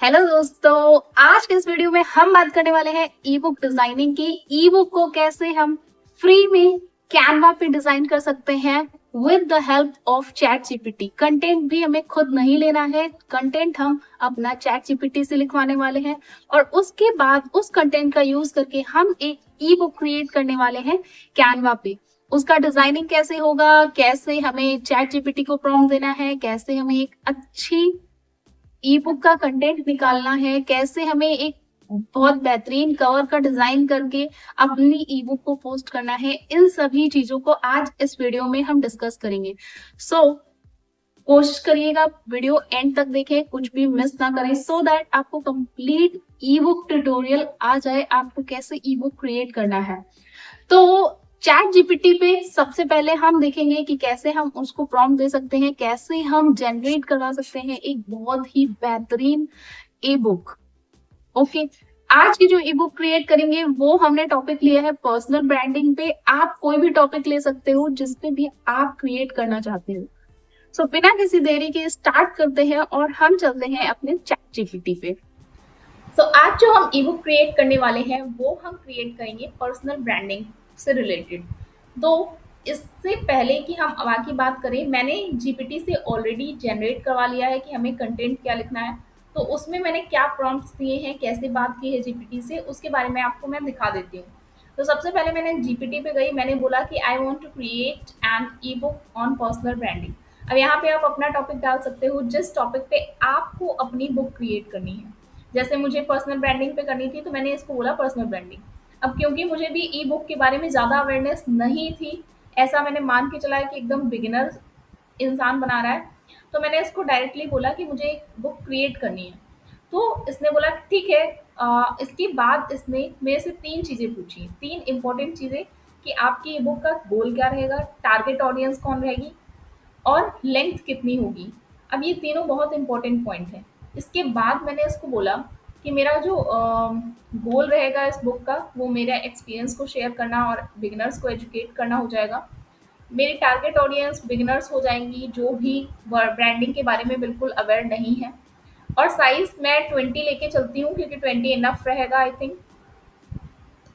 Hello दोस्तों, आज के इस वीडियो में हम बात करने वाले हैं ई बुक डिजाइनिंग की। ई बुक को कैसे हम फ्री में कैनवा पे डिजाइन कर सकते हैं with the help of chat GPT. Content भी हमें खुद नहीं लेना है, कंटेंट हम अपना चैट जीपीटी से लिखवाने वाले हैं और उसके बाद उस कंटेंट का यूज करके हम एक ई बुक क्रिएट करने वाले हैं कैनवा पे। उसका डिजाइनिंग कैसे होगा, कैसे हमें चैट जीपीटी को प्रॉम्प्ट देना है, कैसे हमें एक अच्छी ई बुक का कंटेंट निकालना है, कैसे हमें एक बहुत बेहतरीन कवर का डिजाइन करके अपनी ई बुक को पोस्ट करना है, इन सभी चीजों को आज इस वीडियो में हम डिस्कस करेंगे। कोशिश करिएगा वीडियो एंड तक देखें, कुछ भी मिस ना करें, सो दैट आपको कंप्लीट ई बुक ट्यूटोरियल आ जाए आपको कैसे ई बुक क्रिएट करना है। तो चैट जीपीटी पे सबसे पहले हम देखेंगे कि कैसे हम उसको प्रॉम्प्ट दे सकते हैं, कैसे हम जनरेट करवा सकते हैं एक बहुत ही बेहतरीन ई बुक। ओके, आज की जो ई बुक क्रिएट करेंगे वो हमने टॉपिक लिया है पर्सनल ब्रांडिंग पे। आप कोई भी टॉपिक ले सकते हो जिसपे भी आप क्रिएट करना चाहते हो। बिना किसी देरी के स्टार्ट करते हैं और हम चलते हैं अपने चैट जीपीटी पे। आज जो हम ई बुक क्रिएट करने वाले हैं वो हम क्रिएट करेंगे पर्सनल ब्रांडिंग से रिलेटेड। तो इससे पहले कि हम बाकी बात करें, मैंने जीपीटी से ऑलरेडी जनरेट करवा लिया है कि हमें कंटेंट क्या लिखना है। तो उसमें मैंने क्या प्रॉम्प्ट्स दिए हैं, कैसे बात की है जीपीटी से, उसके बारे में आपको मैं दिखा देती हूँ। तो सबसे पहले मैंने जीपीटी पे गई, मैंने बोला कि I want to create an e book on personal branding. अब यहाँ पे आप अपना टॉपिक डाल सकते हो, जिस टॉपिक पे आपको अपनी बुक क्रिएट करनी है। जैसे मुझे पर्सनल ब्रांडिंग पे करनी थी तो मैंने इसको बोला पर्सनल ब्रांडिंग। अब क्योंकि मुझे भी ई बुक के बारे में ज़्यादा अवेयरनेस नहीं थी, ऐसा मैंने मान के चला है कि एकदम बिगिनर इंसान बना रहा है, तो मैंने इसको डायरेक्टली बोला कि मुझे एक बुक क्रिएट करनी है। तो इसने बोला ठीक है। इसके बाद इसने मेरे से तीन चीज़ें पूछी, तीन इंपॉर्टेंट चीज़ें, कि आपकी ई बुक का गोल क्या रहेगा, टारगेट ऑडियंस कौन रहेगी और लेंथ कितनी होगी। अब ये तीनों बहुत इंपॉर्टेंट पॉइंट हैं। इसके बाद मैंने इसको बोला कि मेरा जो गोल रहेगा इस बुक का, वो मेरा एक्सपीरियंस को शेयर करना और बिगिनर्स को एजुकेट करना हो जाएगा। मेरी टारगेट ऑडियंस बिगिनर्स हो जाएंगी जो भी ब्रांडिंग के बारे में बिल्कुल अवेयर नहीं है। और साइज मैं 20 लेके चलती हूँ क्योंकि 20 इनफ रहेगा आई थिंक।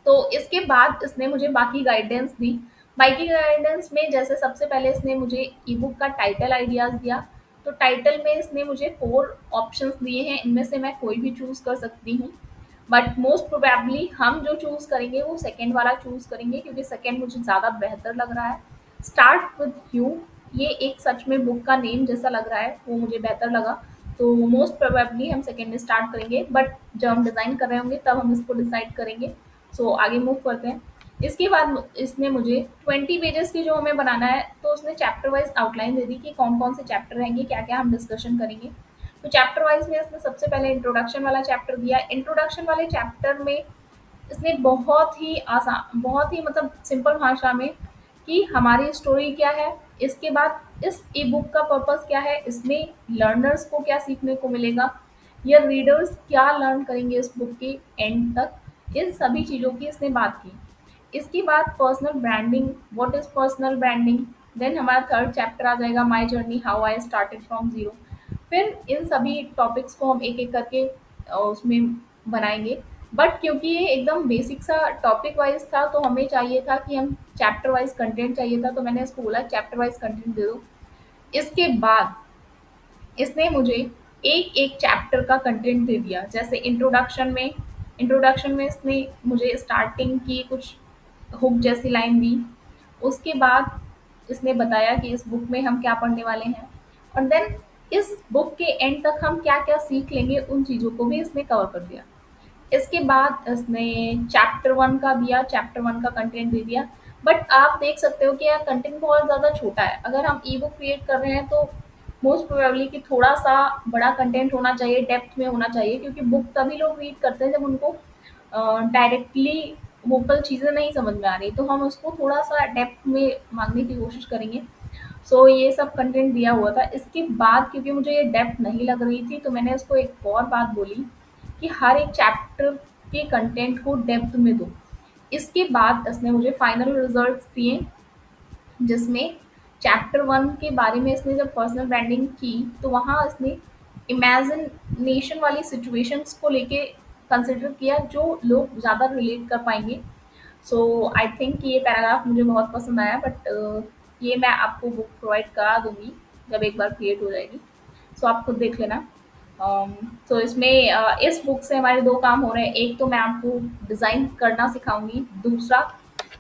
तो इसके बाद इसने मुझे बाकी गाइडेंस दी। बाकी गाइडेंस में जैसे सबसे पहले इसने मुझे ई बुक का टाइटल आइडियाज़ दिया। तो टाइटल में इसने मुझे 4 ऑप्शंस दिए हैं, इनमें से मैं कोई भी चूज़ कर सकती हूँ। बट मोस्ट प्रोबेबली हम जो चूज़ करेंगे वो सेकेंड वाला चूज़ करेंगे, क्योंकि सेकेंड मुझे ज़्यादा बेहतर लग रहा है। स्टार्ट विद यू, ये एक सच में बुक का नेम जैसा लग रहा है, वो मुझे बेहतर लगा। तो मोस्ट प्रोबेबली हम सेकेंड में स्टार्ट करेंगे, बट जब हम डिज़ाइन कर रहे होंगे तब हम इसको डिसाइड करेंगे। आगे मूव करते हैं। इसके बाद इसने मुझे 20 पेजेस की जो हमें बनाना है, तो उसने चैप्टर वाइज आउटलाइन दे दी कि कौन कौन से चैप्टर रहेंगे, क्या क्या हम डिस्कशन करेंगे। तो चैप्टर वाइज में इसने सबसे पहले इंट्रोडक्शन वाला चैप्टर दिया। इंट्रोडक्शन वाले चैप्टर में इसने बहुत ही आसान, बहुत ही मतलब सिंपल भाषा में, कि हमारी स्टोरी क्या है, इसके बाद इस ई बुक का पर्पस क्या है, इसमें लर्नर्स को क्या सीखने को मिलेगा, या रीडर्स क्या लर्न करेंगे इस बुक के एंड तक, इन सभी चीज़ों की इसने बात की। इसके बाद personal branding, what is personal branding. Then हमारा थर्ड चैप्टर आ जाएगा my journey, how I started from zero. फिर इन सभी टॉपिक्स को हम एक एक करके उसमें बनाएंगे। बट क्योंकि ये एकदम बेसिक सा टॉपिक वाइज था, तो हमें चाहिए था कि हम चैप्टर वाइज कंटेंट चाहिए था, तो मैंने इसको बोला चैप्टर वाइज कंटेंट दे दो। इसके बाद इसने मुझे एक एक चैप्टर का कंटेंट दे दिया। जैसे इंट्रोडक्शन में इसने मुझे स्टार्टिंग की कुछ हुक जैसी लाइन दी। उसके बाद इसने बताया कि इस बुक में हम क्या पढ़ने वाले हैं, और देन इस बुक के एंड तक हम क्या क्या सीख लेंगे, उन चीज़ों को भी इसने कवर कर दिया। इसके बाद इसने चैप्टर 1 का दिया, चैप्टर 1 का कंटेंट दे दिया। बट आप देख सकते हो कि यह कंटेंट बहुत ज़्यादा छोटा है। अगर हम ई बुक क्रिएट कर रहे हैं तो मोस्ट प्रोबेबली कि थोड़ा सा बड़ा कंटेंट होना चाहिए, डेप्थ में होना चाहिए, क्योंकि बुक तभी लोग रीड करते हैं जब उनको डायरेक्टली वोकल चीज़ें नहीं समझ में आ रही, तो हम उसको थोड़ा सा डेप्थ में मांगने की कोशिश करेंगे। ये सब कंटेंट दिया हुआ था। इसके बाद क्योंकि मुझे ये डेप्थ नहीं लग रही थी, तो मैंने उसको एक और बात बोली कि हर एक चैप्टर के कंटेंट को डेप्थ में दो। इसके बाद इसने मुझे फाइनल रिजल्ट्स दिए, जिसमें चैप्टर 1 के बारे में इसने जब पर्सनल ब्रांडिंग की, तो वहाँ इसने इमेजिनेशन वाली सिचुएशंस को लेके कंसिडर किया जो लोग ज़्यादा रिलेट कर पाएंगे। सो आई थिंक ये पैराग्राफ मुझे बहुत पसंद आया, बट ये मैं आपको बुक प्रोवाइड करा दूंगी जब एक बार क्रिएट हो जाएगी। सो आप खुद देख लेना। तो इसमें इस बुक से हमारे दो काम हो रहे हैं। एक तो मैं आपको डिज़ाइन करना सिखाऊंगी, दूसरा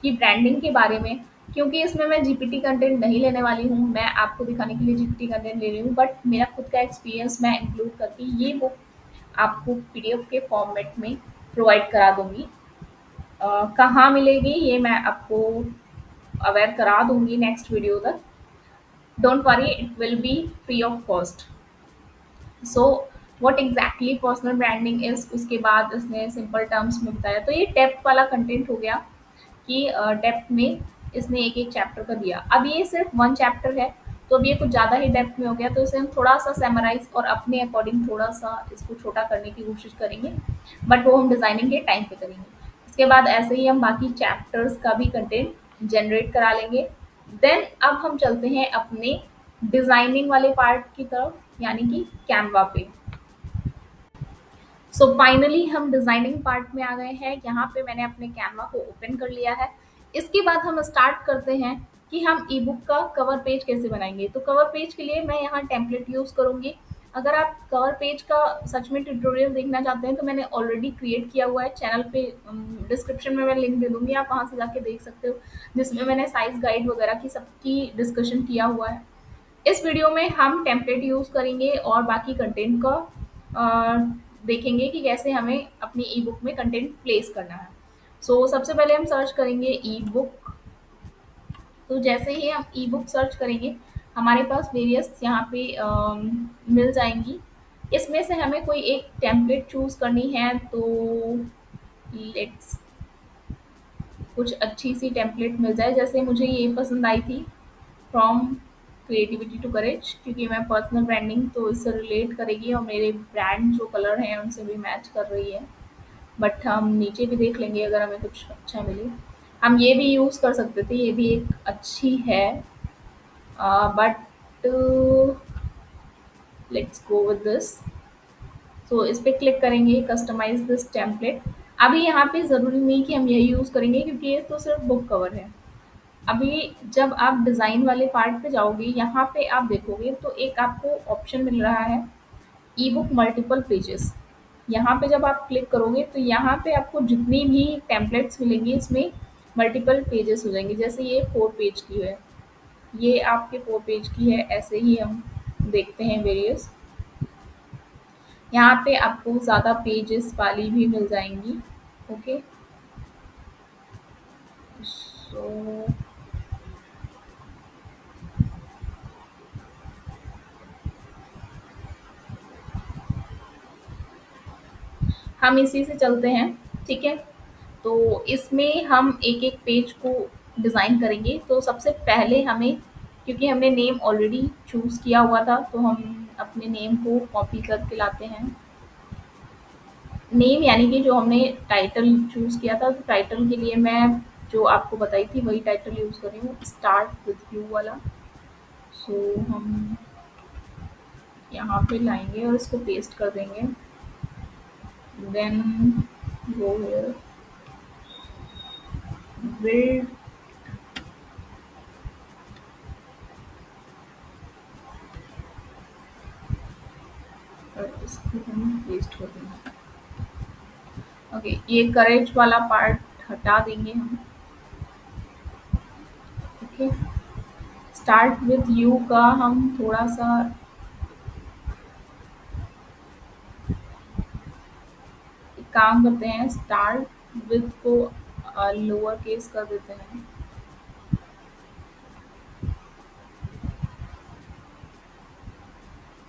कि ब्रांडिंग के बारे में, क्योंकि इसमें मैं जीपीटी कंटेंट नहीं लेने वाली हूँ, मैं आपको दिखाने के लिए जीपीटी कंटेंट ले रही हूँ, बट मेरा खुद का एक्सपीरियंस मैं इंक्लूड करके ये बुक आपको पीडीएफ के फॉर्मेट में प्रोवाइड करा दूंगी। कहाँ मिलेगी ये मैं आपको अवेयर करा दूंगी नेक्स्ट वीडियो तक। Don't worry, it will be free of cost. So what exactly personal branding is, उसके बाद इसने सिंपल टर्म्स में बताया। तो ये डेप्थ वाला कंटेंट हो गया कि डेप्थ में इसने एक एक चैप्टर का दिया। अब ये सिर्फ वन चैप्टर है, तो अब ये कुछ ज़्यादा ही डेप्थ में हो गया, तो इसे हम थोड़ा सा समराइज और अपने अकॉर्डिंग थोड़ा सा इसको छोटा करने की कोशिश करेंगे, बट वो हम डिज़ाइनिंग के टाइम पे करेंगे। इसके बाद ऐसे ही हम बाकी चैप्टर्स का भी कंटेंट जनरेट करा लेंगे। देन अब हम चलते हैं अपने डिज़ाइनिंग वाले पार्ट की तरफ, यानी कि कैनवा पे। सो फाइनली हम डिजाइनिंग पार्ट में आ गए हैं। यहाँ पे मैंने अपने कैनवा को ओपन कर लिया है। इसके बाद हम स्टार्ट करते हैं कि हम ई बुक का कवर पेज कैसे बनाएंगे। तो कवर पेज के लिए मैं यहाँ टेम्पलेट यूज़ करूँगी। अगर आप कवर पेज का सच में ट्यूटोरियल देखना चाहते हैं तो मैंने ऑलरेडी क्रिएट किया हुआ है चैनल पे, डिस्क्रिप्शन में मैं लिंक दे दूंगी, आप वहाँ से जाके देख सकते हो, जिसमें मैंने साइज गाइड वगैरह की सबकी डिस्कशन किया हुआ है। इस वीडियो में हम टेम्पलेट यूज़ करेंगे और बाकी कंटेंट का देखेंगे कि कैसे हमें अपनी ई बुक में कंटेंट प्लेस करना है। सो सबसे पहले हम सर्च करेंगे ई बुक। तो जैसे ही हम ई बुक सर्च करेंगे हमारे पास वेरियस यहाँ पे मिल जाएंगी। इसमें से हमें कोई एक टेम्पलेट चूज़ करनी है, तो लेट्स कुछ अच्छी सी टेम्पलेट मिल जाए। जैसे मुझे ये पसंद आई थी, फ्रॉम क्रिएटिविटी टू करेज, क्योंकि मैं पर्सनल ब्रांडिंग तो इससे रिलेट करेगी और मेरे ब्रांड जो कलर हैं उनसे भी मैच कर रही है। बट हम नीचे भी देख लेंगे अगर हमें कुछ अच्छा मिले। हम ये भी यूज़ कर सकते थे, ये भी एक अच्छी है, but let's go with this. So इस पर क्लिक करेंगे, कस्टमाइज दिस टेम्पलेट। अभी यहाँ पे ज़रूरी नहीं कि हम यही यूज़ करेंगे, क्योंकि ये तो सिर्फ बुक कवर है। अभी जब आप डिज़ाइन वाले पार्ट पे जाओगे, यहाँ पे आप देखोगे तो एक आपको ऑप्शन मिल रहा है, ई बुक मल्टीपल पेजेस। यहाँ पे जब आप क्लिक करोगे तो यहाँ पे आपको जितनी भी टेम्पलेट्स मिलेंगी इसमें मल्टीपल पेजेस हो जाएंगे। जैसे ये 4 पेज की है, ये आपके 4 पेज की है। ऐसे ही हम देखते हैं वेरियस, यहाँ पे आपको ज़्यादा पेजेस वाली भी मिल जाएंगी। ओके, सो हम इसी से चलते हैं, ठीक है। तो इसमें हम एक एक पेज को डिज़ाइन करेंगे। तो सबसे पहले हमें, क्योंकि हमने नेम ऑलरेडी चूज़ किया हुआ था, तो हम अपने नेम को कॉपी करके लाते हैं। नेम यानी कि जो हमने टाइटल चूज़ किया था, तो टाइटल के लिए मैं जो आपको बताई थी वही टाइटल यूज़ कर रही हूँ, स्टार्ट विथ यू वाला। सो हम यहाँ पे लाएंगे और इसको पेस्ट कर देंगे। देन गो हियर, बिल्ड, और इसको हम पेस्ट कर देंगे। ओके, ये करेज वाला पार्ट हटा देंगे हम। ओके, स्टार्ट विथ यू का हम थोड़ा सा एक काम करते हैं, स्टार्ट विथ को लोअर केस कर देते हैं।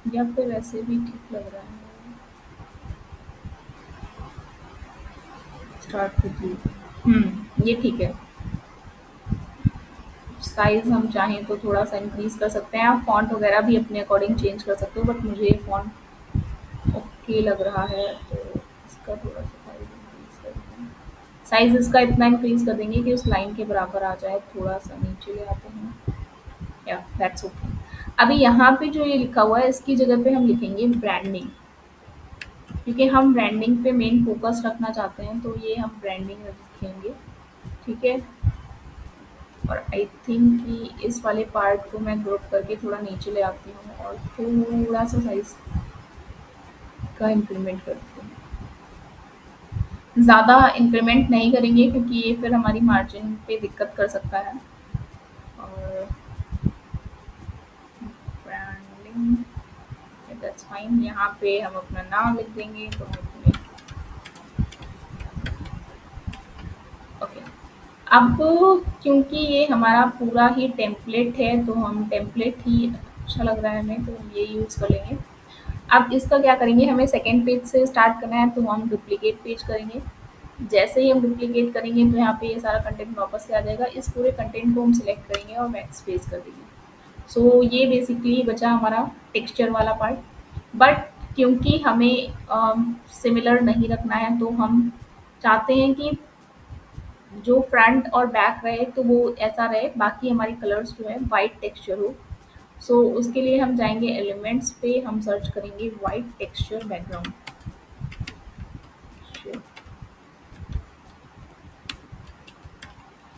या फिर ऐसे भी ठीक लग रहा है, स्टार्ट विथ यू। ये ठीक है। साइज हम चाहें तो थोड़ा सा इंक्रीज कर सकते हैं। आप फॉन्ट वगैरह भी अपने अकॉर्डिंग चेंज कर सकते हो, बट मुझे ये फॉन्ट ओके लग रहा है, तो इसका थोड़ा सा साइज इंक्रीज कर देंगे। साइज इसका इतना इंक्रीज कर देंगे कि उस लाइन के बराबर आ जाए। थोड़ा सा नीचे ले आते हैं, या दैट्स ओके। अभी यहाँ पे जो ये लिखा हुआ है इसकी जगह पे हम लिखेंगे ब्रांडिंग, क्योंकि हम ब्रांडिंग पे मेन फोकस रखना चाहते हैं, तो ये हम ब्रांडिंग लिखेंगे। ठीक है, और आई थिंक कि इस वाले पार्ट को मैं ग्रुप करके थोड़ा नीचे ले आती हूँ और थोड़ा सा साइज का इंक्रीमेंट करती हूँ। ज़्यादा इंक्रीमेंट नहीं करेंगे क्योंकि ये फिर हमारी मार्जिन पे दिक्कत कर सकता है। और ब्रांडिंग, दैट्स फाइन। यहाँ पे हम अपना नाम लिख देंगे, तो हम अपने ओके। अब क्योंकि ये हमारा पूरा ही टेम्पलेट है, तो हम टेम्पलेट ही अच्छा लग रहा है हमें, तो हम ये यूज़ कर लेंगे। अब इसका क्या करेंगे, हमें सेकंड पेज से स्टार्ट करना है, तो हम डुप्लीकेट पेज करेंगे। जैसे ही हम डुप्लीकेट करेंगे तो यहाँ पे ये सारा कंटेंट वापस से आ जाएगा। इस पूरे कंटेंट को हम सिलेक्ट करेंगे और बैक स्पेस कर देंगे। सो ये बेसिकली बचा हमारा टेक्सचर वाला पार्ट। बट क्योंकि हमें सिमिलर नहीं रखना है, तो हम चाहते हैं कि जो फ्रंट और बैक रहे तो वो ऐसा रहे, बाकी हमारी कलर्स जो है वाइट टेक्सचर हो। सो उसके लिए हम जाएंगे एलिमेंट्स पे, हम सर्च करेंगे white texture background.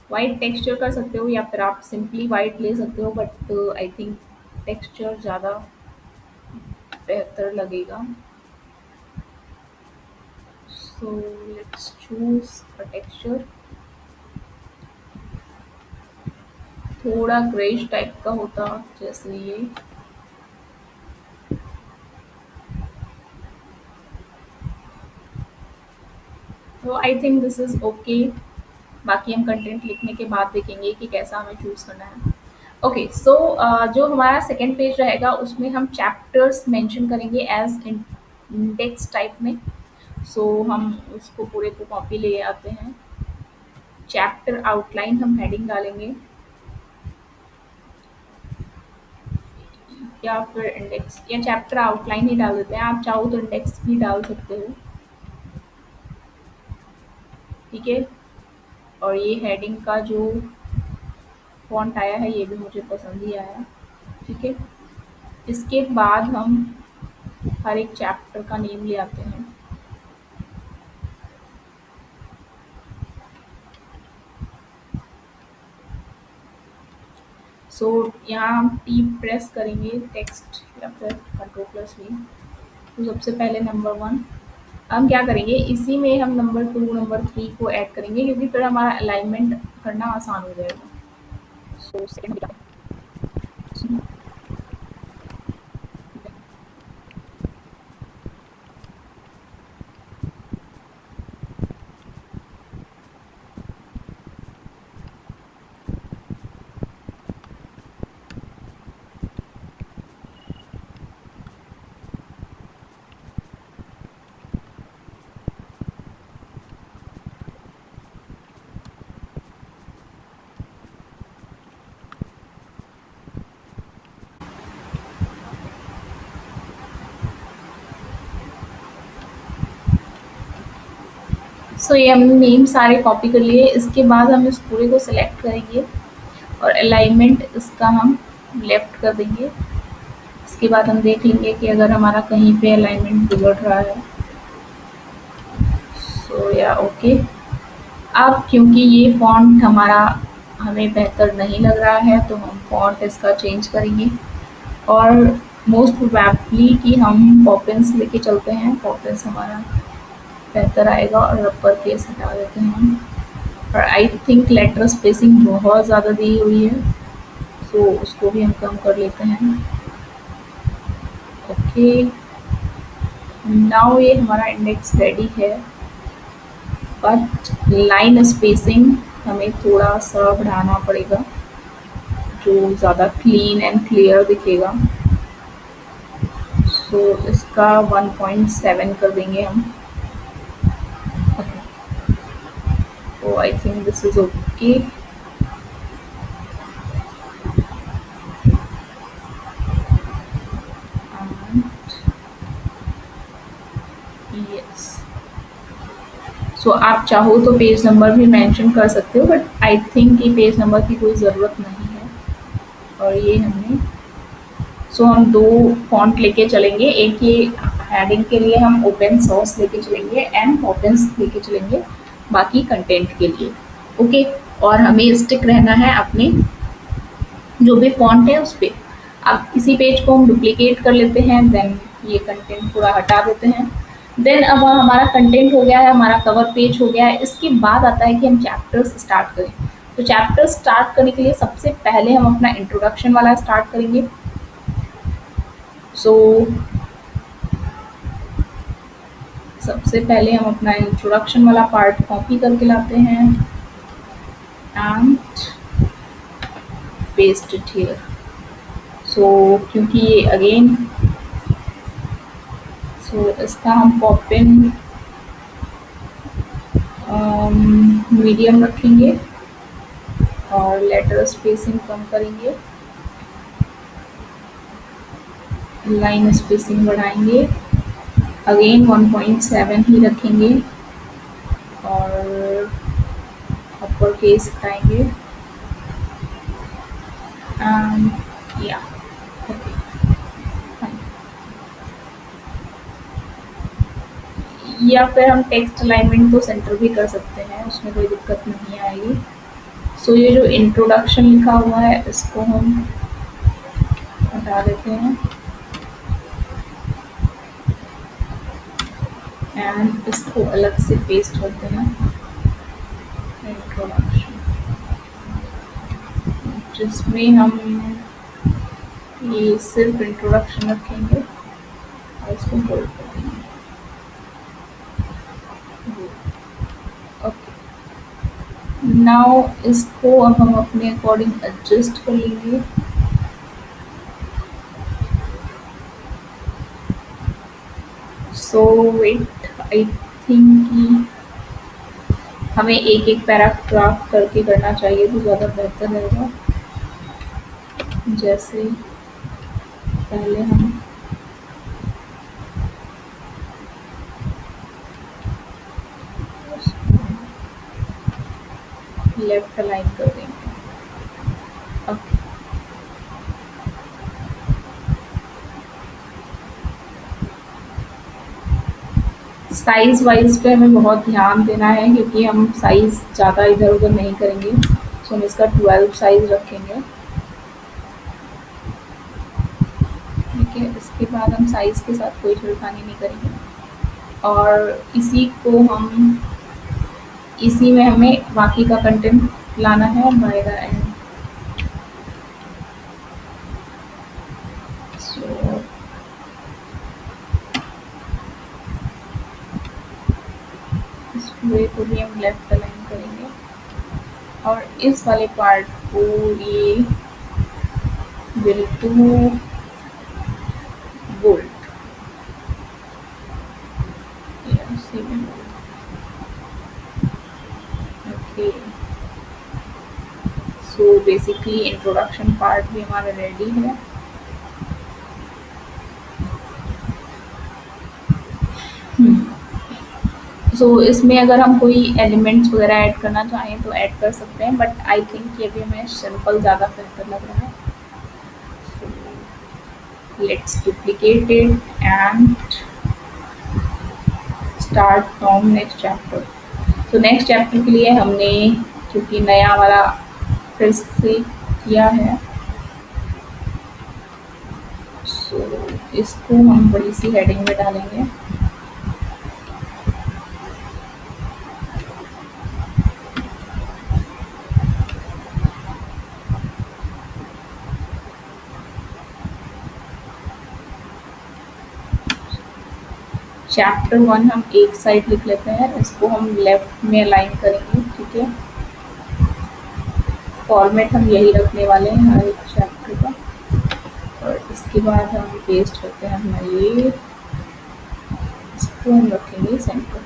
White texture कर सकते हो या फिर आप सिंपली वाइट ले सकते हो, बट आई थिंक टेक्सचर ज़्यादा बेहतर लगेगा। So let's choose a texture. थोड़ा ग्रेइश टाइप का होता जैसे ये। तो I think this is okay. बाकी हम कंटेंट लिखने के बाद देखेंगे कि कैसा हमें चूज करना है। ओके, सो जो हमारा सेकेंड पेज रहेगा उसमें हम चैप्टर्स मेंशन करेंगे एज इंडेक्स टाइप में। सो हम उसको पूरे को कॉपी ले आते हैं। चैप्टर आउटलाइन हम हेडिंग डालेंगे, या फिर इंडेक्स, या चैप्टर आउटलाइन ही डाल देते हैं। आप चाहो तो इंडेक्स भी डाल सकते हो। ठीक है, और ये हेडिंग का जो फॉन्ट आया है ये भी मुझे पसंद ही आया। ठीक है, इसके बाद हम हर एक चैप्टर का नेम ले आते हैं। सो यहाँ हम टी प्रेस करेंगे टेक्स्ट या फिर कंट्रोल+V। तो सबसे पहले नंबर 1 हम क्या करेंगे, इसी में हम नंबर 2 नंबर 3 को ऐड करेंगे, क्योंकि फिर हमारा अलाइनमेंट करना आसान हो जाएगा। सो सेकंड सो ये हमने नेम सारे कॉपी कर लिए। इसके बाद हम इस पूरे को सिलेक्ट करेंगे और अलाइनमेंट इसका हम लेफ्ट कर देंगे। इसके बाद हम देख लेंगे कि अगर हमारा कहीं पे अलाइनमेंट बिगड़ रहा है। सो या ओके। अब क्योंकि ये फॉन्ट हमारा हमें बेहतर नहीं लग रहा है, तो हम फॉन्ट इसका चेंज करेंगे और मोस्ट प्रोबेबली कि हम पॉपिंस लेके चलते हैं। पॉपिंस हमारा बेहतर आएगा और अपर केस हटा देते हैं हम। और आई थिंक लेटर स्पेसिंग बहुत ज़्यादा दी हुई है, तो उसको भी हम कम कर लेते हैं। ओके, नाउ ये हमारा इंडेक्स रेडी है, बट लाइन स्पेसिंग हमें थोड़ा सा बढ़ाना पड़ेगा, जो ज़्यादा क्लीन एंड क्लियर दिखेगा। सो इसका 1.7 कर देंगे हम। So I think this is okay. And yes. सो आप चाहो तो पेज नंबर भी मेंशन कर सकते हो, बट आई थिंक कि पेज नंबर की कोई ज़रूरत नहीं है। और ये हमने सो हम दो फॉन्ट लेके चलेंगे, एक ही हेडिंग के लिए हम ओपन सोर्स लेके चलेंगे एंड पॉपिंस लेके चलेंगे बाकी कंटेंट के लिए। ओके, और हमें स्टिक रहना है अपने जो भी फॉन्ट है उस पे। अब इसी पेज को हम डुप्लीकेट कर लेते हैं, देन ये कंटेंट पूरा हटा देते हैं। देन अब हमारा कंटेंट हो गया है, हमारा कवर पेज हो गया है। इसके बाद आता है कि हम चैप्टर्स स्टार्ट करें। तो चैप्टर स्टार्ट करने के लिए सबसे पहले हम अपना इंट्रोडक्शन वाला स्टार्ट करेंगे। सो सबसे पहले हम अपना इंट्रोडक्शन वाला पार्ट कॉपी करके लाते हैं एंड पेस्ट इट हियर। सो क्योंकि ये अगेन इसका हम पॉपिन मीडियम रखेंगे और लेटर स्पेसिंग कम करेंगे, लाइन स्पेसिंग बढ़ाएंगे, अगेन 1.7 ही रखेंगे और अपर केस हटाएंगे एंड या ओके फाइन। या फिर हम टेक्स्ट अलाइनमेंट को सेंटर भी कर सकते हैं, उसमें कोई दिक्कत नहीं आएगी। सो ये जो इंट्रोडक्शन लिखा हुआ है इसको हम हटा देते हैं एंड इसको अलग से पेस्ट करते हैं इंट्रोडक्शन, जिसमें हम ये सिर्फ इंट्रोडक्शन रखेंगे और इसको बोल्ड कर देंगे। ओके, नाउ इसको अब हम अपने अकॉर्डिंग एडजस्ट कर लेंगे। सो वेट, आई थिंक कि हमें एक एक पैराग्राफ करके करना चाहिए तो ज़्यादा बेहतर रहेगा। जैसे पहले हम लेफ्ट अलाइन कर देंगे। ओके, साइज वाइज पे हमें बहुत ध्यान देना है क्योंकि हम साइज ज़्यादा इधर उधर नहीं करेंगे। सो हम इसका 12 साइज रखेंगे। ठीक है, इसके बाद हम साइज के साथ कोई छेड़खानी नहीं करेंगे और इसी में हमें बाकी का कंटेंट लाना है बाय द एंड। सो इस पूरे को भी हम लेफ्ट अलाइन करेंगे और इस वाले पार्ट को ये will to bold. Okay, so basically introduction part भी हमारा रेडी है। सो इसमें अगर हम कोई एलिमेंट्स वगैरह ऐड करना चाहें तो ऐड कर सकते हैं, बट आई थिंक ये भी हमें सिंपल ज़्यादा बेहतर लग रहा है। Let's duplicate it and start from next chapter. तो नेक्स्ट चैप्टर के लिए हमने क्योंकि नया वाला फिर से किया है, सो इसको हम बड़ी सी हेडिंग में डालेंगे। चैप्टर 1 हम एक साइड लिख लेते हैं, इसको हम लेफ्ट में अलाइन करेंगे। ठीक है, फॉर्मेट हम यही रखने वाले हैं हर एक चैप्टर का और इसके बाद हम पेस्ट करते हैं हमारे, इसको हम रखेंगे सेंटर।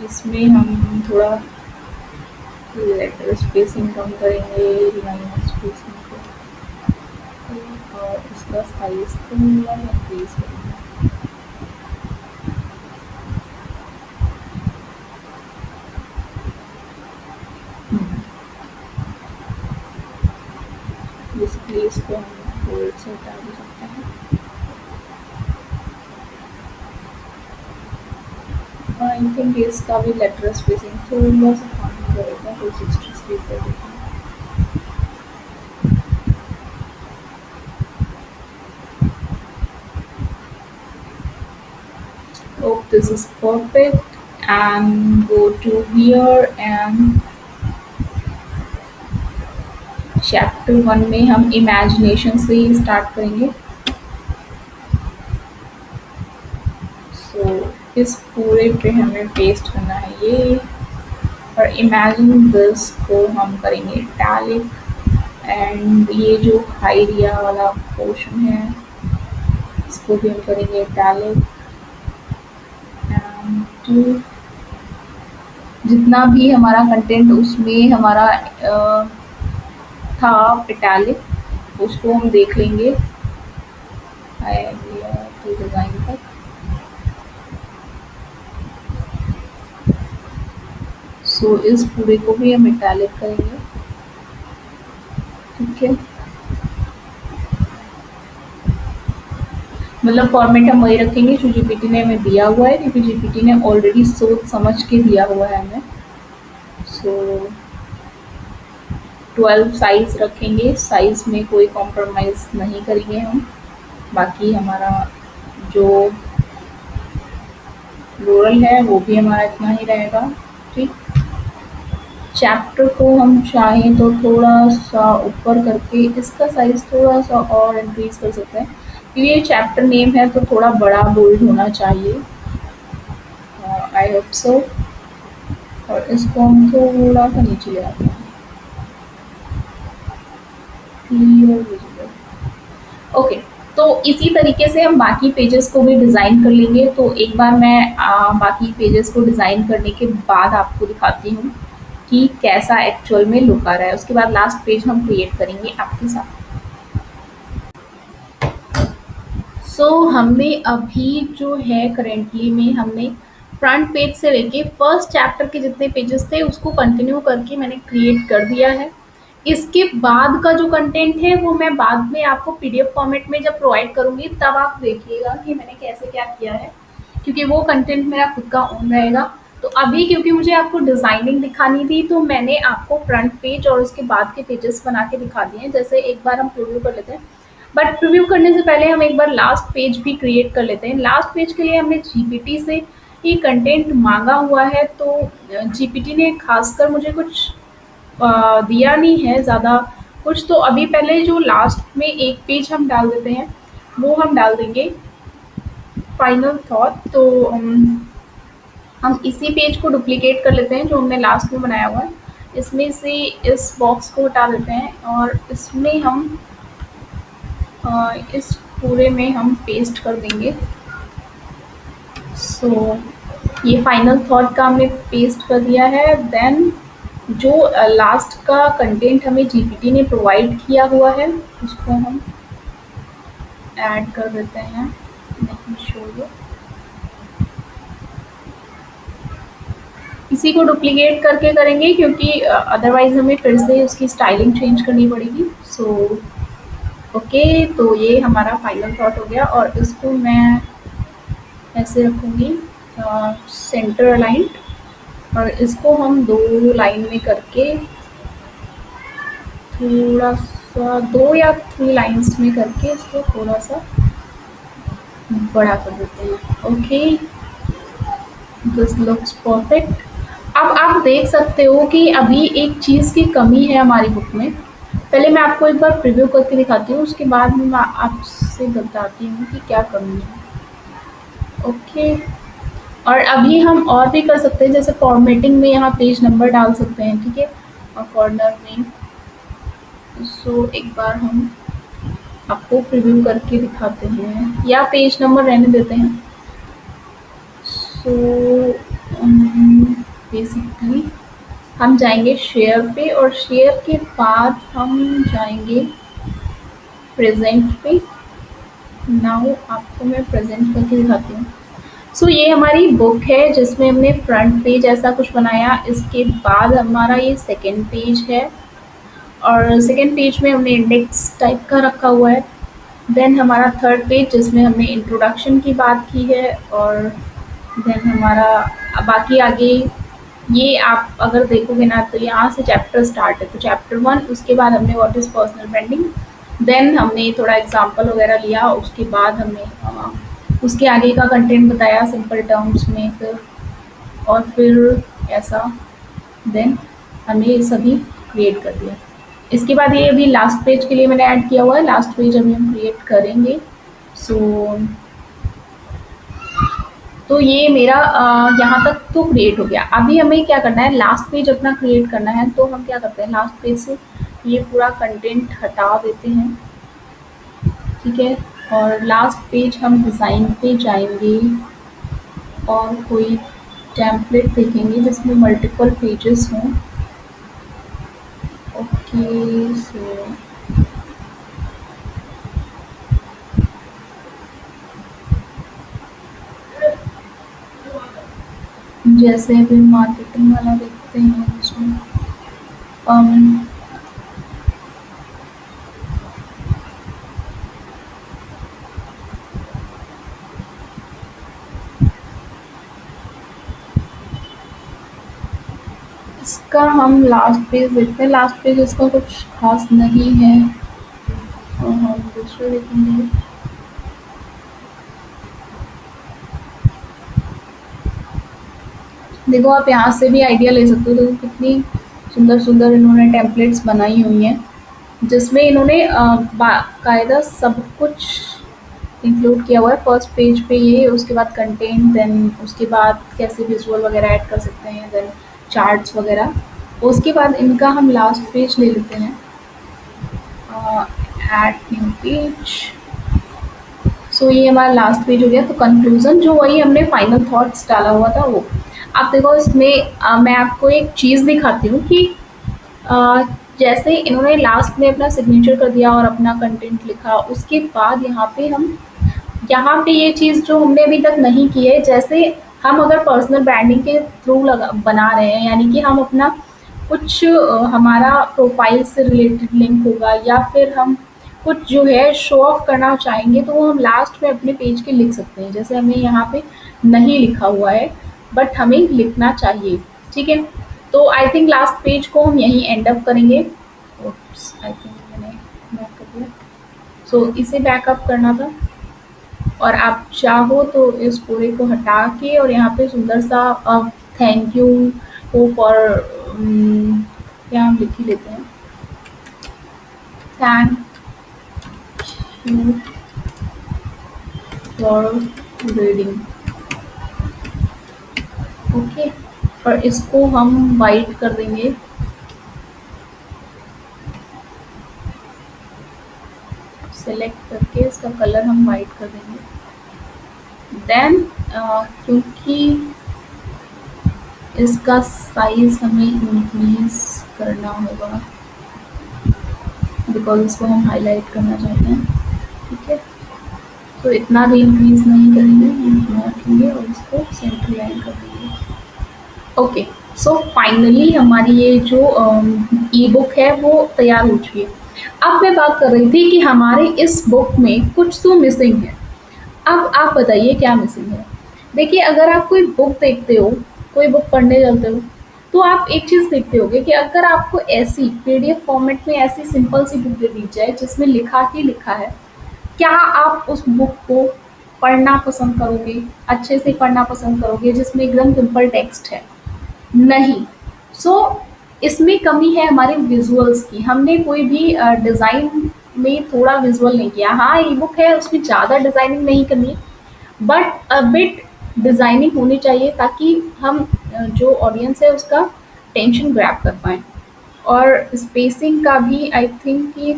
इसमें हम थोड़ा लेटर स्पेसिंग कम करेंगे, लाइन स्पेसिंग को, और इसका साइज को इंक्रीज करेंगे। बेसिकली इसको हम बोल्ड से हटा भी सकते हैं। आई थिंक इसका भी लेटर स्पेसिंग थोड़ा सा कम करेगा, 263 कर देते हैं। Oh, this is perfect. And go to here and chapter 1 में हम इमेजिनेशन से ही स्टार्ट करेंगे। सो इस पूरे पे हमें पेस्ट करना है ये, और इमेजिन दिस को हम करेंगे इटैलिक, एंड ये जो हाइरिया वाला पोर्शन है इसको भी हम करेंगे इटैलिक, एंड जितना भी हमारा कंटेंट उसमें हमारा था इटैलिक उसको हम देख लेंगे डिज़ाइन तक। सो इस पूरे को भी हम इटैलिक करेंगे, ठीक है। मतलब फॉर्मेट हम वही रखेंगे जो जीपीटी ने हमें दिया हुआ है, क्योंकि जीपीटी ने ऑलरेडी सोच समझ के दिया हुआ है हमें। सो 12 साइज रखेंगे, साइज में कोई कॉम्प्रोमाइज़ नहीं करेंगे हम। बाकी हमारा जो फ्लोरल है वो भी हमारा इतना ही रहेगा, ठीक। चैप्टर को हम चाहें तो थोड़ा सा ऊपर करके इसका साइज थोड़ा सा और इंक्रीज कर सकते हैं, क्योंकि ये चैप्टर नेम है तो थोड़ा बड़ा बोल्ड होना चाहिए। I hope so. और इसको हम थोड़ा सा नीचे ले आते हैं, क्लियर विजिबल। ओके, तो इसी तरीके से हम बाकी पेजेस को भी डिज़ाइन कर लेंगे। तो एक बार मैं बाकी पेजेस को डिज़ाइन करने के बाद आपको दिखाती हूँ कि कैसा एक्चुअल में लुक आ रहा है। उसके बाद लास्ट पेज हम क्रिएट करेंगे आपके साथ। हमने अभी जो है करेंटली में हमने फ्रंट पेज से लेके फर्स्ट चैप्टर के जितने पेजेस थे उसको कंटिन्यू करके मैंने क्रिएट कर दिया है। इसके बाद का जो कंटेंट है वो मैं बाद में आपको पीडीएफ फॉर्मेट में जब प्रोवाइड करूँगी तब आप देखिएगा कि मैंने कैसे क्या किया है, क्योंकि वो कंटेंट मेरा खुद का ओन रहेगा। तो अभी क्योंकि मुझे आपको डिज़ाइनिंग दिखानी थी तो मैंने आपको फ्रंट पेज और उसके बाद के पेजेस बना के दिखा दिए हैं। जैसे एक बार हम प्रीव्यू कर लेते हैं, बट प्रीव्यू करने से पहले हम एक बार लास्ट पेज भी क्रिएट कर लेते हैं। लास्ट पेज के लिए हमने जीपीटी से ये कंटेंट मांगा हुआ है, तो जीपीटी ने खासकर मुझे कुछ दिया नहीं है ज़्यादा कुछ। तो अभी पहले जो लास्ट में एक पेज हम डाल देते हैं वो हम डाल देंगे फाइनल थॉट। तो हम इसी पेज को डुप्लीकेट कर लेते हैं जो हमने लास्ट में बनाया हुआ है। इसमें से इस बॉक्स को हटा देते हैं और इसमें हम इस पूरे में हम पेस्ट कर देंगे। ये फाइनल थॉट का हमने पेस्ट कर दिया है। देन जो लास्ट का कंटेंट हमें जीपीटी ने प्रोवाइड किया हुआ है उसको हम ऐड कर देते हैं। इसी को डुप्लीकेट करके करेंगे क्योंकि अदरवाइज हमें फिर से उसकी स्टाइलिंग चेंज करनी पड़ेगी। ओके, तो ये हमारा फाइनल थॉट हो गया और इसको मैं ऐसे रखूँगी सेंटर अलाइंड, और इसको हम 2 लाइन में करके थोड़ा सा 2 या 3 लाइन्स में करके इसको थोड़ा सा बड़ा कर देते हैं। Okay, this looks perfect. अब आप देख सकते हो कि अभी एक चीज़ की कमी है हमारी बुक में। पहले मैं आपको एक बार प्रीव्यू करके दिखाती हूँ, उसके बाद में मैं आपसे बताती हूँ कि क्या कमी है। ओके, और अभी हम और भी कर सकते हैं, जैसे फॉर्मेटिंग में यहाँ पेज नंबर डाल सकते हैं, ठीक है, और कॉर्नर में। एक बार हम आपको प्रीव्यू करके दिखाते हैं या पेज नंबर रहने देते हैं। बेसिकली हम जाएंगे शेयर पे और शेयर के बाद हम जाएंगे प्रेजेंट पे। नाउ आपको मैं प्रेजेंट करके दिखाती हूँ। ये हमारी बुक है जिसमें हमने फ्रंट पेज ऐसा कुछ बनाया। इसके बाद हमारा ये सेकंड पेज है और सेकंड पेज में हमने इंडेक्स टाइप का रखा हुआ है। देन हमारा थर्ड पेज जिसमें हमने इंट्रोडक्शन की बात की है, और देन हमारा बाकी आगे ये आप अगर देखोगे ना तो यहाँ से चैप्टर स्टार्ट है, तो चैप्टर 1, उसके बाद हमने what is personal branding, then हमने थोड़ा एग्जांपल वगैरह लिया, उसके बाद हमने उसके आगे का कंटेंट बताया सिंपल टर्म्स में, फिर ऐसा, देन हमने ये सभी क्रिएट कर दिया। इसके बाद ये अभी लास्ट पेज के लिए मैंने ऐड किया हुआ है, लास्ट पेज अभी हम क्रिएट करेंगे। सो तो ये मेरा यहाँ तक तो क्रिएट हो गया। अभी हमें क्या करना है, लास्ट पेज अपना क्रिएट करना है, तो हम क्या करते हैं, लास्ट पेज से ये पूरा कंटेंट हटा देते हैं, ठीक है। और लास्ट पेज हम डिज़ाइन पे जाएंगे और कोई टेम्पलेट देखेंगे जिसमें मल्टीपल पेजेस हों। ओके, सो जैसे अभी मार्केटिंग वाला देखते हैं, इसमें um, इसका हम लास्ट पेज देखते हैं। लास्ट पेज इसका कुछ खास नहीं है, और हम दूसरा देखेंगे। देखो आप यहाँ से भी आइडिया ले सकते हो, देखो कितनी सुंदर सुंदर इन्होंने टेम्पलेट्स बनाई हुई हैं, जिसमें इन्होंने बाकायदा सब कुछ इंक्लूड किया हुआ है। फर्स्ट पेज पे ये, उसके बाद कंटेंट, देन उसके बाद कैसे विजुअल वगैरह ऐड कर सकते हैं, देन चार्ट्स वगैरह। उसके बाद इनका हम लास्ट पेज ले लेते हैं, ऐड न्यू पेज। सो ये हमारा लास्ट पेज हो गया। तो कंक्लूजन जो वही हमने फाइनल थॉट्स डाला हुआ था वो। आप देखो इसमें मैं आपको एक चीज़ दिखाती हूँ कि अ, जैसे इन्होंने लास्ट में अपना सिग्नेचर कर दिया और अपना कंटेंट लिखा, उसके बाद यहाँ पे ये चीज़ जो हमने अभी तक नहीं की है, जैसे हम अगर पर्सनल ब्रांडिंग के थ्रू लगा बना रहे हैं, यानी कि हम अपना कुछ हमारा प्रोफाइल से रिलेटेड लिंक होगा, या फिर हम कुछ जो है शो ऑफ करना चाहेंगे, तो वो हम लास्ट में अपने पेज के लिख सकते हैं। जैसे हमें यहाँ पे नहीं लिखा हुआ है, बट हमें लिखना चाहिए, ठीक है। तो आई थिंक लास्ट पेज को हम यहीं एंड अप करेंगे। आई थिंक मैंने बैक कर दिया। सो इसे बैकअप करना था, और आप चाहो तो इस पूरे को हटा के और यहाँ पे सुंदर सा थैंक यू हो फॉर, क्या हम लिख ही लेते हैं, thank you for reading. Okay, और इसको हम वाइट कर देंगे, सेलेक्ट करके इसका कलर हम वाइट कर देंगे। देन क्योंकि इसका साइज हमें इंक्रीज करना होगा, बिकॉज इसको हम हाईलाइट करना चाहते हैं, ठीक है। तो इतना भी इंक्रीज नहीं करेंगे, हम इतना रखेंगे और इसको सेंटर लाइन कर देंगे। ओके, सो फाइनली हमारी ये जो ई बुक है वो तैयार हो चुकी है। अब मैं बात कर रही थी कि हमारे इस बुक में कुछ तो मिसिंग है। अब आप बताइए क्या मिसिंग है। देखिए, अगर आप कोई बुक देखते हो, कोई बुक पढ़ने चलते हो, तो आप एक चीज़ देखते होगे कि अगर आपको ऐसी पीडीएफ फॉर्मेट में ऐसी सिंपल सी बुक दे दी जाए जिसमें लिखा ही लिखा है, क्या आप उस बुक को पढ़ना पसंद करोगे, अच्छे से पढ़ना पसंद करोगे, जिसमें एकदम सिंपल टेक्स्ट है? नहीं। सो इसमें कमी है हमारे विजुअल्स की। हमने कोई भी डिज़ाइन में थोड़ा विजुअल नहीं किया। हाँ, ई बुक है, उसमें ज़्यादा डिज़ाइनिंग नहीं करनी है, बट अ बिट डिज़ाइनिंग होनी चाहिए, ताकि हम जो ऑडियंस है उसका टेंशन ग्रैब कर पाएँ। और स्पेसिंग का भी आई थिंक कि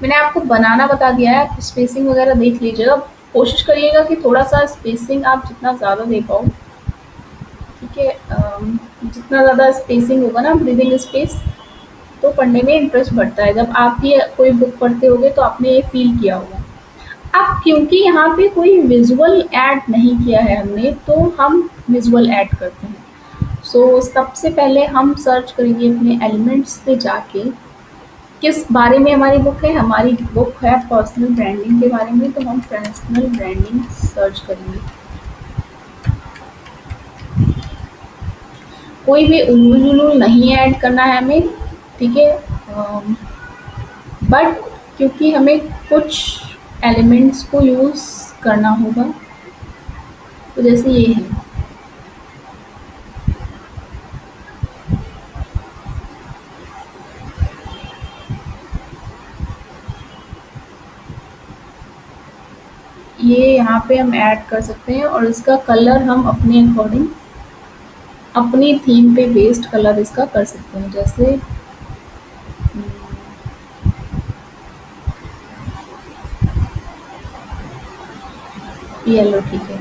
मैंने आपको बनाना बता दिया है, आप स्पेसिंग वगैरह देख लीजिएगा। कोशिश करिएगा कि थोड़ा-सा स्पेसिंग आप जितना ज़्यादा दे पाओ, ठीक है। जितना ज़्यादा स्पेसिंग होगा ना, ब्रीदिंग स्पेस, तो पढ़ने में इंटरेस्ट बढ़ता है। जब आप भी कोई बुक पढ़ते होगे तो आपने ये फ़ील किया होगा। अब क्योंकि यहाँ पे कोई विजुअल ऐड नहीं किया है हमने, तो हम विजुअल ऐड करते हैं। सबसे पहले हम सर्च करेंगे अपने एलिमेंट्स पे जाके, किस बारे में हमारी बुक है। हमारी बुक है पर्सनल ब्रांडिंग के बारे में, तो हम पर्सनल ब्रांडिंग सर्च करेंगे। कोई भी उल्लू जुलूल नहीं ऐड करना है हमें, ठीक है। बट क्योंकि हमें कुछ एलिमेंट्स को यूज़ करना होगा, तो जैसे ये है, ये यहाँ पे हम ऐड कर सकते हैं और इसका कलर हम अपने अकॉर्डिंग, अपनी थीम पे बेस्ड कलर इसका कर सकते हैं। जैसे येलो, ठीक है।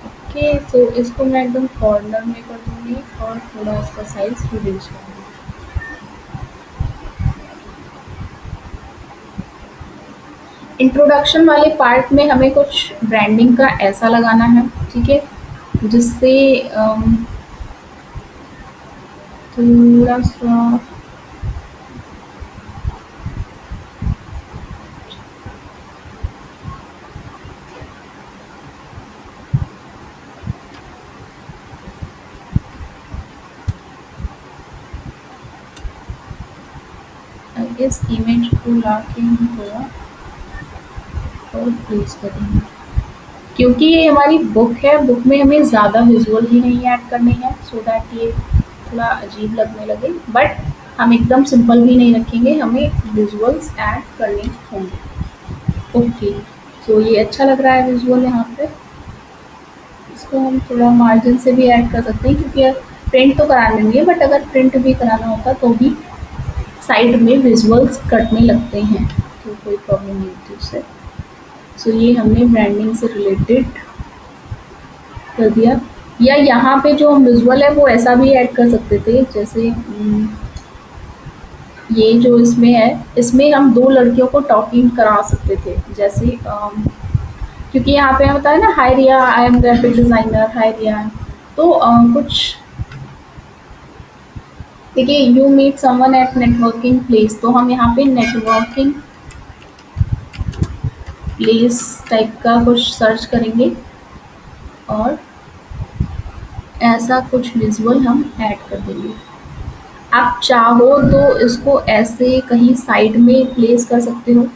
ओके, तो इसको मैं एकदम कॉर्नर में कर दूंगी और थोड़ा इसका साइज रिड्यूस कर दूंगी। इंट्रोडक्शन वाले पार्ट में हमें कुछ ब्रांडिंग का ऐसा लगाना है, ठीक है, जिससे थोड़ा सा इस इमेज को लाके हम थोड़ा और प्लेस करेंगे। क्योंकि ये हमारी बुक है, बुक में हमें ज़्यादा विजुअल ही नहीं ऐड करने हैं, सो दैट ये थोड़ा अजीब लगने लगे। बट हम एकदम सिंपल भी नहीं रखेंगे, हमें विजुअल्स ऐड करने होंगे। ओके, तो ये अच्छा लग रहा है विजुअल यहाँ पे। इसको हम थोड़ा मार्जिन से भी ऐड कर सकते हैं, क्योंकि प्रिंट तो करा लेंगे, बट अगर प्रिंट भी कराना होता तो भी साइड में विजुअल्स कटने लगते हैं, तो कोई प्रॉब्लम नहीं होती उससे। सो ये हमने ब्रांडिंग से रिलेटेड कर दिया। या यहाँ पे जो विजुअल है वो ऐसा भी ऐड कर सकते थे, जैसे ये जो इसमें है, इसमें हम दो लड़कियों को टॉकिंग करा सकते थे। जैसे क्योंकि यहाँ पे होता है ना, hi Riya, I am graphic designer, hi Riya. तो कुछ देखिए, you meet someone at networking place, तो हम यहाँ पे नेटवर्किंग प्लेस टाइप का कुछ सर्च करेंगे और ऐसा कुछ विजुअल हम ऐड कर देंगे। आप चाहो तो इसको ऐसे कहीं साइड में प्लेस कर सकते हो,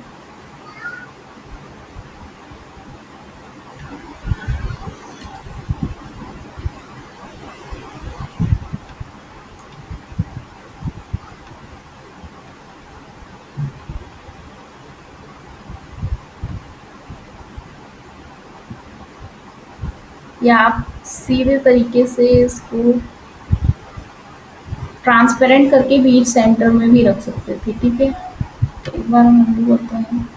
या आप सीधे तरीके से इसको ट्रांसपेरेंट करके बीच सेंटर में भी रख सकते थे, ठीक है। तो एक बार हम उंडू करते हैं।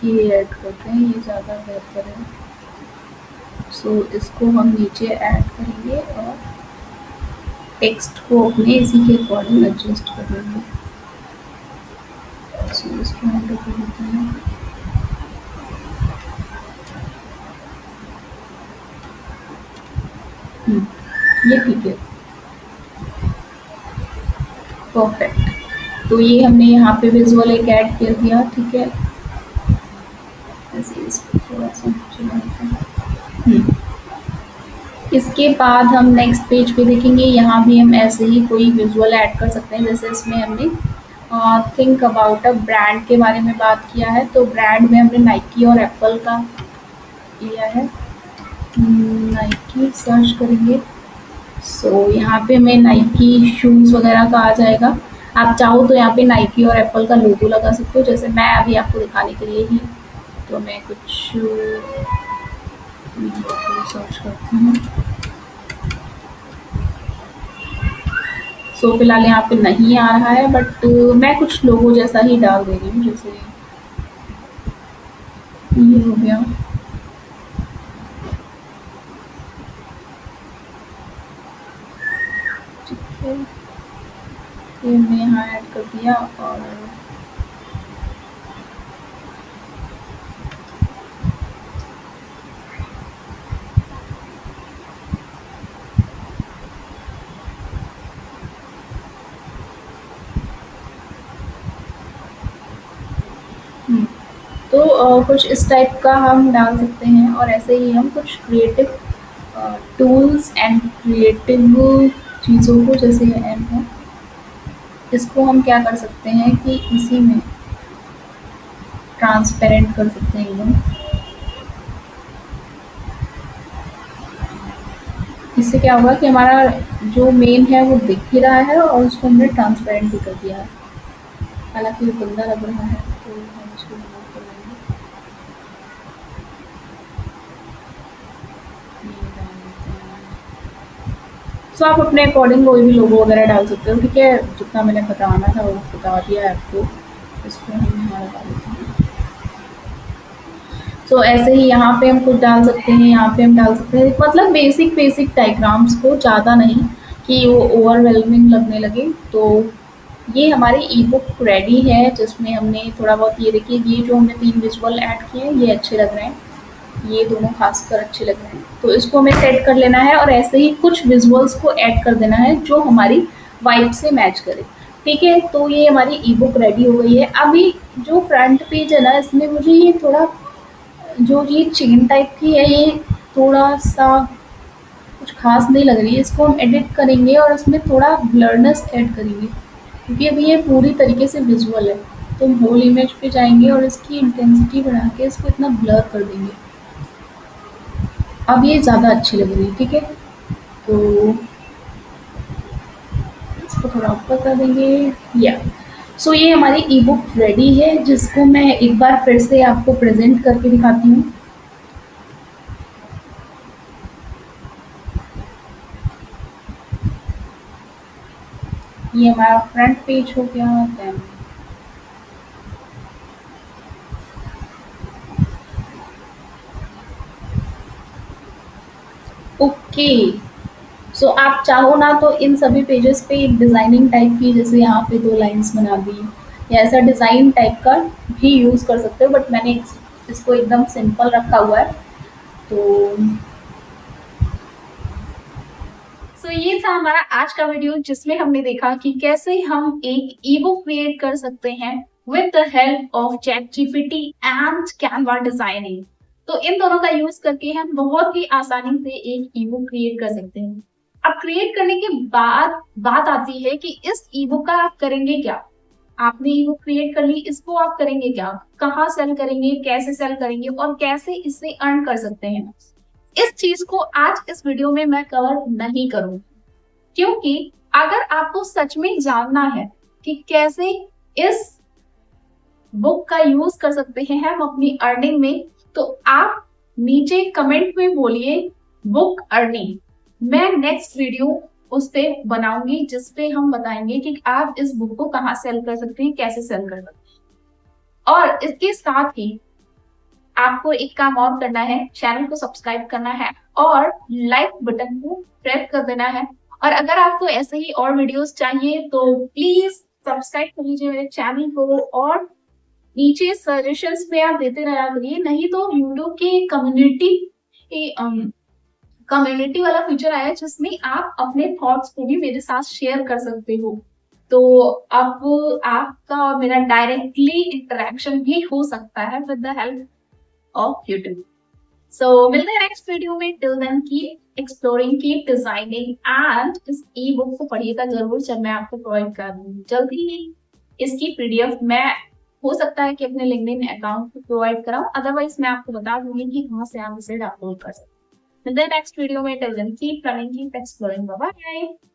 ये ऐड करते हैं, ये ज़्यादा बेहतर है। सो इसको हम नीचे ऐड करेंगे और टेक्स्ट को अपने इसी के अकॉर्डिंग एडजस्ट कर लेंगे। सो इसको एंटर कर देते हैं। ये ठीक है, परफेक्ट। तो ये हमने यहाँ पे विजुअल एक ऐड कर दिया, ठीक है। ऐसे इसको थोड़ा सा नीचे लाते हैं। इसके बाद हम नेक्स्ट पेज पे देखेंगे, यहाँ भी हम ऐसे ही कोई विजुअल ऐड कर सकते हैं। जैसे इसमें हमने थिंक अबाउट अ ब्रांड के बारे में बात किया है, तो ब्रांड में हमने नाइकी और एप्पल का लिया है। नाइकी सर्च करेंगे, सो यहाँ पे हमें नाइकी शूज़ वगैरह का आ जाएगा। आप चाहो तो यहाँ पे नाइकी और एप्पल का लोगो लगा सकते हो, जैसे मैं अभी आपको दिखाने के लिए ही, तो मैं कुछ सर्च करती हूँ। सो फिलहाल यहाँ पे नहीं आ रहा है, बट मैं कुछ लोगों जैसा ही डाल दे रही हूँ, जैसे ये हो गया। ठीक है, ये हमने यहाँ ऐड कर दिया। और तो कुछ इस टाइप का हम डाल सकते हैं, और ऐसे ही हम कुछ क्रिएटिव टूल्स एंड क्रिएटिव चीज़ों को, जैसे एंड है, इसको हम क्या कर सकते हैं कि इसी में ट्रांसपेरेंट कर सकते हैं एकदम। इससे क्या होगा कि हमारा जो मेन है वो दिख ही रहा है, और उसको हमने ट्रांसपेरेंट भी कर दिया है। हालांकि ये गंदा लग रहा है, तो हम इसको रिमूव कर लेंगे। ये डाल देते हैं। सो आप अपने अकॉर्डिंग कोई भी लोगो वगैरह डाल सकते हो, ठीक है। जितना मैंने बताना था वो बता दिया है आपको। इसको हम यहाँ लगा देते हैं। तो ऐसे ही यहाँ पे हम कुछ डाल सकते हैं, यहाँ पे हम डाल सकते हैं, मतलब बेसिक बेसिक डायग्राम्स को, ज़्यादा नहीं कि वो ओवरवेलमिंग लगने लगे। तो ये हमारी ई बुक रेडी है, जिसमें हमने थोड़ा बहुत, ये देखिए, ये जो हमने 3 विजुअल ऐड किए हैं ये अच्छे लग रहे हैं, ये दोनों खासकर अच्छे लग रहे हैं। तो इसको हमें सेट कर लेना है, और ऐसे ही कुछ विजुअल्स को ऐड कर देना है जो हमारी वाइब से मैच करे। ठीक है, तो ये हमारी ई बुक रेडी हो गई है। अभी जो फ्रंट पेज है ना, इसमें मुझे ये थोड़ा, जो ये चेन टाइप की है, ये थोड़ा-सा कुछ ख़ास नहीं लग रही है। इसको हम एडिट करेंगे और इसमें थोड़ा ब्लरनेस ऐड करेंगे, क्योंकि अभी ये पूरी तरीके से विजुअल है। तो हम होल इमेज पे जाएँगे और इसकी इंटेंसिटी बढ़ा के इसको इतना ब्लर कर देंगे। अब ये ज़्यादा अच्छी लग रही है, ठीक है? तो इसको थोड़ा ऊपर कर देंगे, या सो ये हमारी ई बुक रेडी है, जिसको मैं एक बार फिर से आपको प्रेज़ेंट करके दिखाती हूँ। ये हमारा फ्रंट पेज हो गया। देन ओके, सो आप चाहो ना तो इन सभी पेजेस पे एक डिज़ाइनिंग टाइप की, जैसे यहाँ पे 2 लाइन्स बना दी, या ऐसा डिज़ाइन टाइप का भी यूज़ कर सकते हो, बट मैंने इसको एकदम सिंपल रखा हुआ है। तो ये था हमारा आज का वीडियो, जिसमें हमने देखा कि कैसे हम एक ई बुक क्रिएट कर सकते हैं with the help of chat GPT and Canva designing. तो इन दोनों का यूज करके हम बहुत ही आसानी से एक ई बुक क्रिएट कर सकते हैं। अब क्रिएट करने के बाद बात आती है कि इस ई बुक का आप करेंगे क्या। आपने ई बुक क्रिएट कर ली, इसको आप करेंगे क्या, कहाँ सेल करेंगे, कैसे सेल करेंगे, और कैसे इससे अर्न कर सकते हैं। इस चीज को आज इस वीडियो में मैं कवर नहीं करूंगी, क्योंकि अगर आपको सच में जानना है कि कैसे इस बुक का यूज कर सकते हैं हम अपनी अर्निंग में, तो आप नीचे कमेंट में बोलिए बुक अर्निंग। मैं नेक्स्ट वीडियो उस पे बनाऊंगी, जिसपे हम बताएंगे कि आप इस बुक को कहाँ सेल कर सकते हैं, कैसे सेल कर सकते हैं। और इसके साथ ही आपको एक काम और करना है, चैनल को सब्सक्राइब करना है और लाइक बटन को प्रेस कर देना है। और अगर आपको ऐसे ही और वीडियोस चाहिए तो प्लीज सब्सक्राइब कर लीजिए मेरे चैनल को, और नीचे सजेशंस में आप देते रहा करिए। नहीं तो यूट्यूब के कम्युनिटी वाला फीचर आया है, जिसमें आप अपने थॉट्स को भी मेरे साथ शेयर कर सकते हो। तो अब आपका और मेरा डायरेक्टली इंटरेक्शन भी हो सकता है with the help of YouTube. So मिलते हैं नेक्स्ट वीडियो में। Till then keep exploring, keep designing, and इस ई बुक को पढ़िएगा जरूर, जब मैं आपको प्रोवाइड कर दूंगी जल्दी ही। इसकी पीडीएफ मैं, हो सकता है कि अपने लिंक्डइन अकाउंट पे प्रोवाइड कराऊं, अदरवाइज मैं आपको बता दूंगी कि कहाँ से आप इसे डाउनलोड कर सकते हैं। मिलते हैं नेक्स्ट वीडियो में। Till then keep running, keep exploring, bye bye.